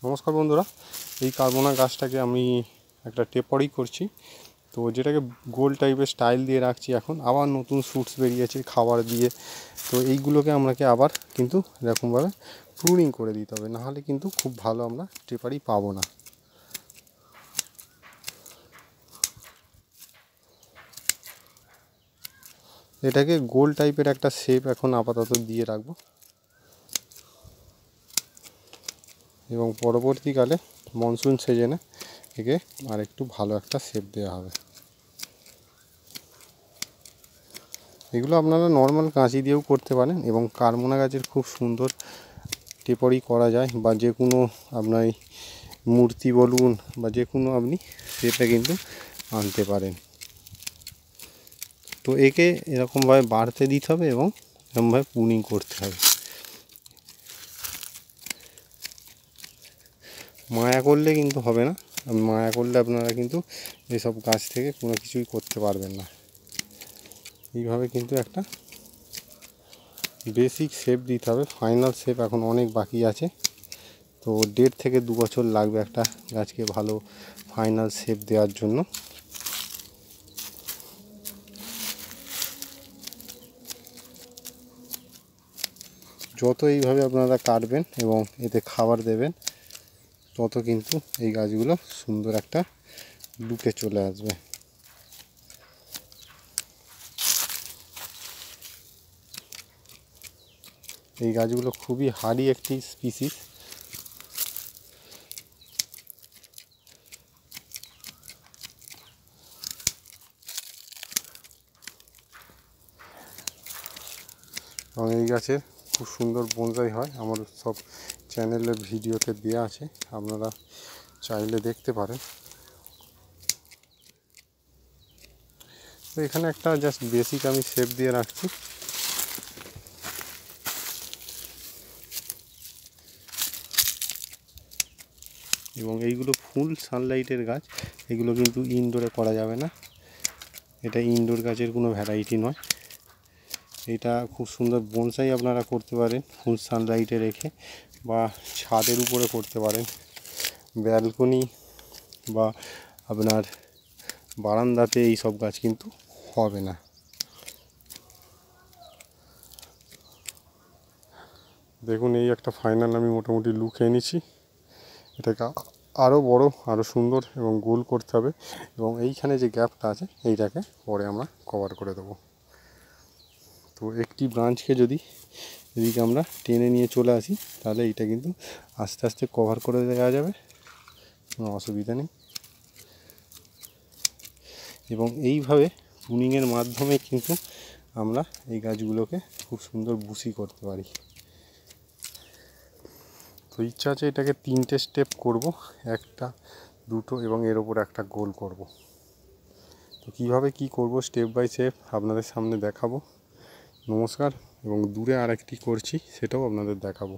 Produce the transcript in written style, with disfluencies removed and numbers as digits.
নমস্কার বন্ধুরা, এই কার্বোনা গাছটাকে আমি একটা টেপরি করছি। তো যেটাকে গোল টাইপের স্টাইল দিয়ে রাখছি। এখন আবার নতুন শুটস বেরিয়েছে খাবার দিয়ে। তো এইগুলোকে আমাকে আবার কিন্তু এরকমভাবে প্রুনিং করে দিতে হবে, নাহলে কিন্তু খুব ভালো আমরা টেপারি পাবো না। এটাকে গোল টাইপের একটা শেপ এখন আপাতত দিয়ে রাখবো, এবং পরবর্তীকালে মনসুন সিজনে একে আর একটু ভালো একটা শেপ দেওয়া হবে। এগুলো আপনারা নর্মাল কাঁচি দিয়েও করতে পারেন, এবং কারমোনা গাছের খুব সুন্দর টেপরি করা যায়, বা যে কোনো আপনার মূর্তি বলুন বা যে কোনো আপনি শেপে কিন্তু আনতে পারেন। তো একে এরকমভাবে বাড়তে দিতে হবে এবং এরকমভাবে প্রুনিং করতে হবে। মায়া করলে কিন্তু হবে না, মায়া করলে আপনারা কিন্তু এসব গাছ থেকে কোনো কিছুই করতে পারবেন না। এইভাবে কিন্তু একটা বেসিক শেপ দিতে হবে। ফাইনাল শেপ এখন অনেক বাকি আছে। তো 1.5 থেকে 2 বছর লাগবে একটা গাছকে ভালো ফাইনাল শেপ দেওয়ার জন্য। যত এইভাবে আপনারা কাটবেন এবং এতে খাবার দেবেন, তত কিন্তু এই গাছগুলো সুন্দর একটা লুকে চলে আসবে। এই গাছগুলো খুবই হার্ডি একটি স্পিসিস। এবং এই গাছের খুব সুন্দর বনসাই হয়। আমার সব চ্যানেলের ভিডিওতে দেওয়া আছে, আপনারা চাইলে দেখতে পারেন। তো এখানে একটা জাস্ট বেসিক আমি শেপ দিয়ে রাখছি। এবং এইগুলো ফুল সানলাইটের গাছ, এগুলো কিন্তু ইনডোরে করা যাবে না। এটা ইনডোর গাছের কোনো ভ্যারাইটি নয়। এটা খুব সুন্দর বনসাই আপনারা করতে পারেন ফুল সানলাইটে রেখে, বা ছাদের উপরে করতে পারেন, ব্যালকনি বা আপনার বারান্দাতে এই সব গাছ কিন্তু হবে না। দেখুন, এই একটা ফাইনাল আমি মোটামুটি লুক এনেছি। এটাকে আরও বড়, আরও সুন্দর এবং গোল করতে হবে, এবং এইখানে যে গ্যাপটা আছে এইটাকে পরে আমরা কভার করে দেবো। তো একটি ব্রাঞ্চকে যদি এদিকে আমরা টেনে নিয়ে চলে আসি, তাহলে এইটা কিন্তু আস্তে আস্তে কভার করে দেওয়া যাবে, কোনো অসুবিধা নেই। এবং এইভাবে প্রুনিংয়ের মাধ্যমে কিন্তু আমরা এই গাছগুলোকে খুব সুন্দর বুশি করতে পারি। তো ইচ্ছা আছে এটাকে 3টে স্টেপ করব, 1টা 2টো এবং এর ওপর একটা গোল করব। তো কীভাবে কি করব স্টেপ বাই স্টেপ আপনাদের সামনে দেখাবো। নমস্কার। এবং দূরে আরেকটি করছি, সেটাও আপনাদের দেখাবো।